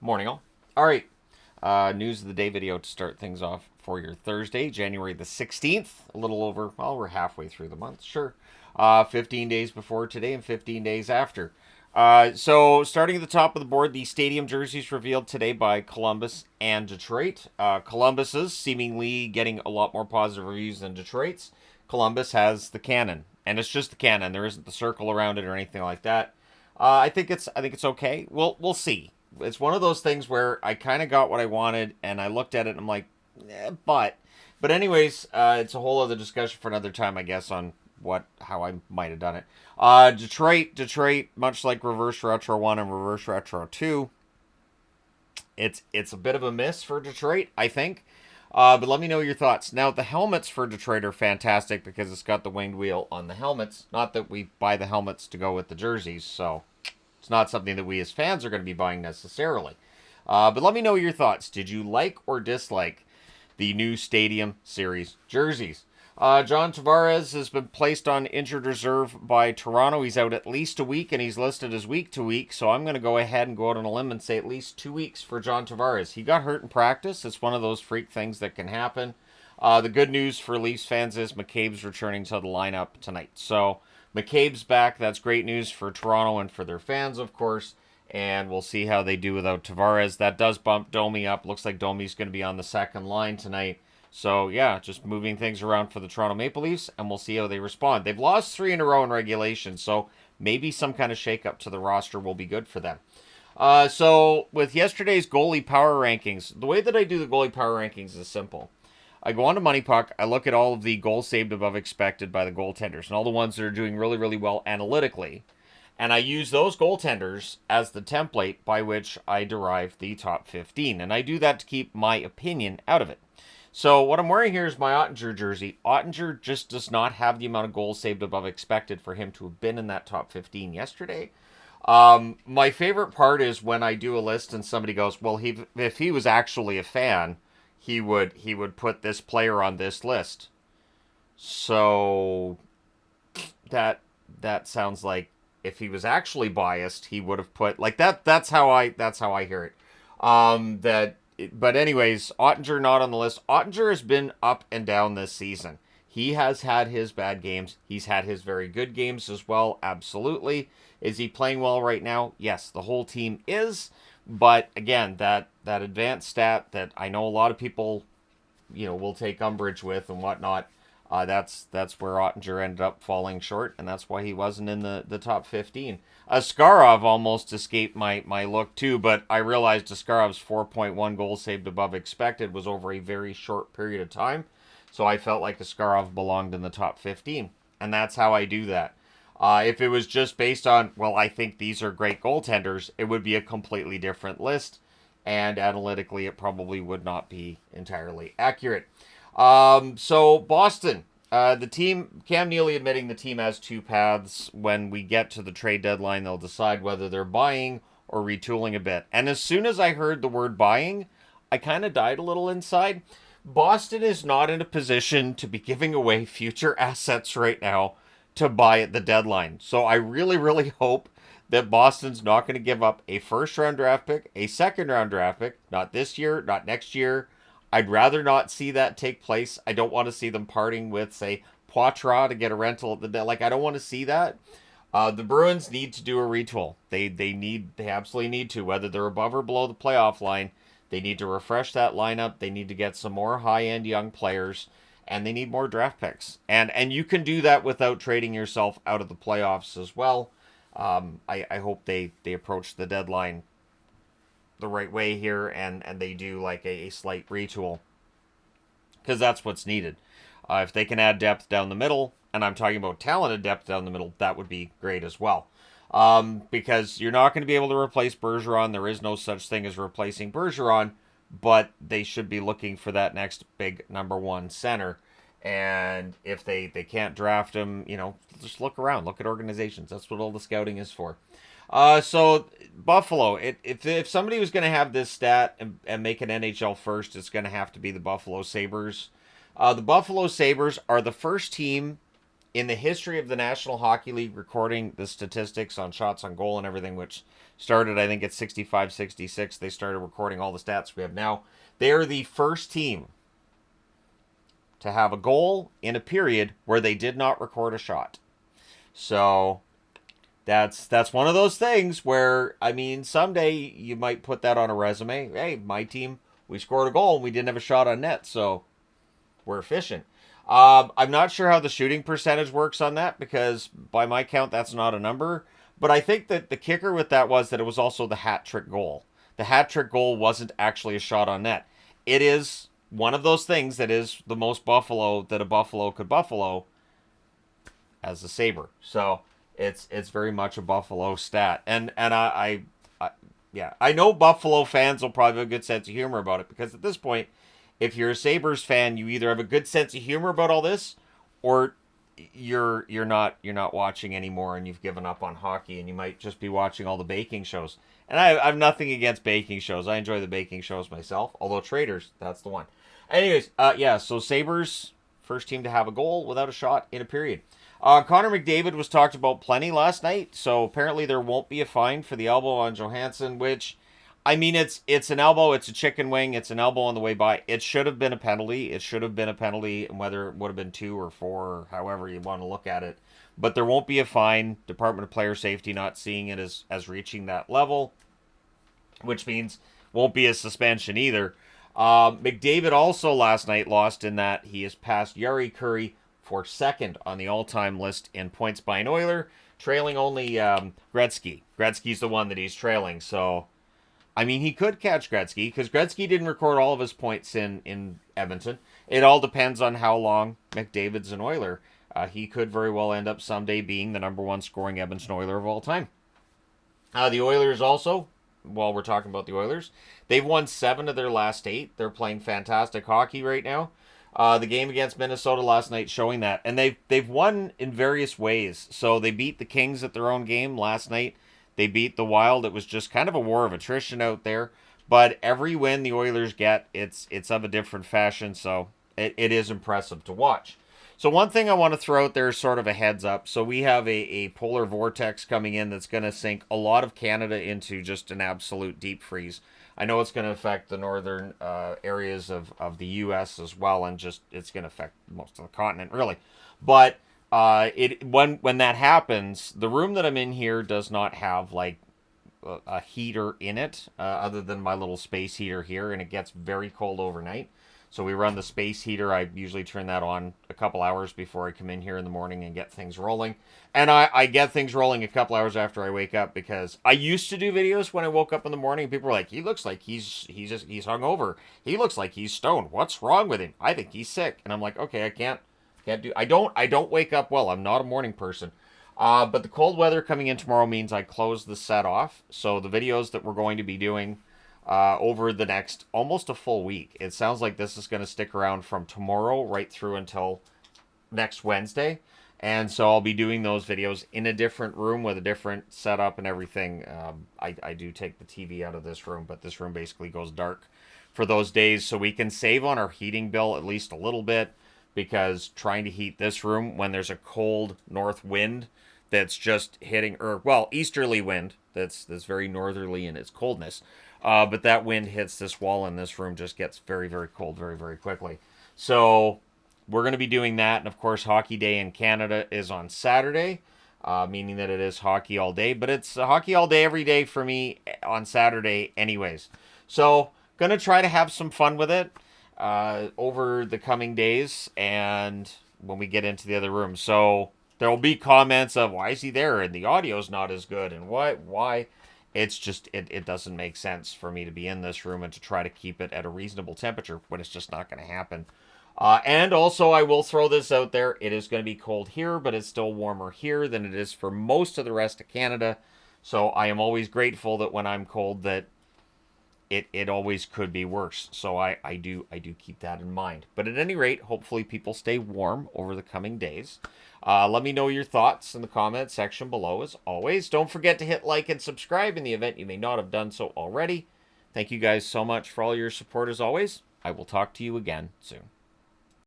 Morning, all. All right. News of the day video to start things off for your Thursday, January the 16th. A little over, well, we're halfway through the month, sure. 15 days before today and 15 days after. So, starting at the top of the board, the stadium jerseys revealed today by Columbus and Detroit. Columbus's seemingly getting a lot more positive reviews than Detroit's. Columbus has the cannon, and it's just the cannon. There isn't the circle around it or anything like that. I think it's okay. We'll see. It's one of those things where I kind of got what I wanted, and I looked at it and I'm like, but anyways, it's a whole other discussion for another time, I guess, on how I might have done it. Detroit, much like Reverse Retro 1 and Reverse Retro 2, it's a bit of a miss for Detroit, I think. But let me know your thoughts. Now, the helmets for Detroit are fantastic because it's got the winged wheel on the helmets. Not that we buy the helmets to go with the jerseys, so it's not something that we as fans are going to be buying necessarily. But let me know your thoughts. Did you like or dislike the new Stadium Series jerseys? John Tavares has been placed on injured reserve by Toronto. He's out at least a week, and he's listed as week to week. So I'm going to go ahead and go out on a limb and say at least 2 weeks for John Tavares. He got hurt in practice. It's one of those freak things that can happen. The good news for Leafs fans is McCabe's returning to the lineup tonight. So McCabe's back. That's great news for Toronto and for their fans, of course. And we'll see how they do without Tavares. That does bump Domi up. Looks like Domi's going to be on the second line tonight. So, yeah, just moving things around for the Toronto Maple Leafs, and we'll see how they respond. They've lost 3 in a row in regulation, so maybe some kind of shakeup to the roster will be good for them. So, with yesterday's goalie power rankings, the way that I do the goalie power rankings is simple. I go on to Money Puck, I look at all of the goals saved above expected by the goaltenders, and all the ones that are doing really, really well analytically, and I use those goaltenders as the template by which I derive the top 15, and I do that to keep my opinion out of it. So what I'm wearing here is my Ottinger jersey. Ottinger just does not have the amount of goals saved above expected for him to have been in that top 15 yesterday. My favorite part is when I do a list and somebody goes, well, if he was actually a fan, he would put this player on this list. So that sounds like if he was actually biased, he would have put like that. That's how I hear it. But anyways, Ottinger not on the list. Ottinger has been up and down this season. He has had his bad games. He's had his very good games as well, absolutely. Is he playing well right now? Yes, the whole team is. But again, that advanced stat that I know a lot of people, will take umbrage with and whatnot, that's where Ottinger ended up falling short, and that's why he wasn't in the top 15. Askarov almost escaped my look too, but I realized Askarov's 4.1 goals saved above expected was over a very short period of time, so I felt like Askarov belonged in the top 15, and that's how I do that. If it was just based on, well, I think these are great goaltenders, it would be a completely different list, and analytically it probably would not be entirely accurate. So Boston, the team, Cam Neely admitting the team has 2 paths. When we get to the trade deadline, they'll decide whether they're buying or retooling a bit. And as soon as I heard the word buying, I kind of died a little inside. Boston is not in a position to be giving away future assets right now to buy at the deadline. So I really, really hope that Boston's not going to give up a first-round draft pick, a second-round draft pick, not this year, not next year. I'd rather not see that take place. I don't want to see them parting with, say, Poitras to get a rental at the deadline. Like, I don't want to see that. The Bruins need to do a retool. They absolutely need to, whether they're above or below the playoff line. They need to refresh that lineup. They need to get some more high-end young players, and they need more draft picks. And you can do that without trading yourself out of the playoffs as well. I hope they approach the deadline the right way here, and they do like a slight retool, because that's what's needed. If they can add depth down the middle, and I'm talking about talented depth down the middle, that would be great as well. Because you're not going to be able to replace Bergeron. There is no such thing as replacing Bergeron, but they should be looking for that next big number 1 center. And if they can't draft him, just look around. Look at organizations. That's what all the scouting is for. So Buffalo, if somebody was going to have this stat and make an NHL first, it's going to have to be the Buffalo Sabres. The Buffalo Sabres are the first team in the history of the National Hockey League recording the statistics on shots on goal and everything, which started, I think, at 65, 66. They started recording all the stats we have now. They are the first team to have a goal in a period where they did not record a shot. So that's one of those things where, I mean, someday you might put that on a resume. Hey, my team, we scored a goal and we didn't have a shot on net, so we're efficient. I'm not sure how the shooting percentage works on that because by my count, that's not a number. But I think that the kicker with that was that it was also the hat trick goal. The hat trick goal wasn't actually a shot on net. It is one of those things that is the most Buffalo that a Buffalo could Buffalo as a Sabre. So it's very much a Buffalo stat. And I know Buffalo fans will probably have a good sense of humor about it because at this point, if you're a Sabres fan, you either have a good sense of humor about all this, or you're not watching anymore and you've given up on hockey and you might just be watching all the baking shows. And I have nothing against baking shows. I enjoy the baking shows myself, although Traders, that's the one. Anyways, so Sabres, first team to have a goal without a shot in a period. Connor McDavid was talked about plenty last night, so apparently there won't be a fine for the elbow on Johansson, which, I mean, it's an elbow, it's a chicken wing, it's an elbow on the way by. It should have been a penalty. It should have been a penalty, and whether it would have been 2 or 4, or however you want to look at it. But there won't be a fine. Department of Player Safety not seeing it as reaching that level, which means won't be a suspension either. McDavid also last night lost in that he has passed Jari Kurri for second on the all-time list in points by an Oiler, trailing only Gretzky. Gretzky's the one that he's trailing, so I mean, he could catch Gretzky, because Gretzky didn't record all of his points in Edmonton. It all depends on how long McDavid's an Oiler. He could very well end up someday being the number 1 scoring Edmonton Oiler of all time. The Oilers also, while we're talking about the Oilers, they've won 7 of their last 8. They're playing fantastic hockey right now. The game against Minnesota last night showing that. And they've won in various ways. So they beat the Kings at their own game last night. They beat the Wild. It was just kind of a war of attrition out there. But every win the Oilers get, it's of a different fashion. So it is impressive to watch. So one thing I want to throw out there is sort of a heads up. So we have a polar vortex coming in that's going to sink a lot of Canada into just an absolute deep freeze. I know it's going to affect the northern areas of the U.S. as well, and just it's going to affect most of the continent, really. But when that happens, the room that I'm in here does not have like a heater in it, other than my little space heater here, and it gets very cold overnight. So we run the space heater. I usually turn that on a couple hours before I come in here in the morning and get things rolling. And I get things rolling a couple hours after I wake up, because I used to do videos when I woke up in the morning. People were like, "He looks like he's hungover. He looks like he's stoned. What's wrong with him? I think he's sick." And I'm like, "Okay, I can't do. I don't wake up well. I'm not a morning person." But the cold weather coming in tomorrow means I close the set off. So the videos that we're going to be doing over the next almost a full week. It sounds like this is going to stick around from tomorrow right through until next Wednesday. And so I'll be doing those videos in a different room with a different setup and everything. I do take the TV out of this room, but this room basically goes dark for those days, so we can save on our heating bill at least a little bit, because trying to heat this room when there's a cold north wind that's just hitting, or well, easterly wind that's very northerly in its coldness. But that wind hits this wall and this room just gets very, very cold very, very quickly. So we're going to be doing that. And of course, Hockey Day in Canada is on Saturday, meaning that it is hockey all day. But it's hockey all day every day for me on Saturday anyways. So going to try to have some fun with it over the coming days and when we get into the other room. So there will be comments of, why is he there and the audio's not as good, and why? It's just, it doesn't make sense for me to be in this room and to try to keep it at a reasonable temperature when it's just not going to happen. And also, I will throw this out there. It is going to be cold here, but it's still warmer here than it is for most of the rest of Canada. So I am always grateful that when I'm cold that it always could be worse. So I do keep that in mind. But at any rate, hopefully people stay warm over the coming days. Let me know your thoughts in the comment section below, as always. Don't forget to hit like and subscribe in the event you may not have done so already. Thank you guys so much for all your support, as always. I will talk to you again soon.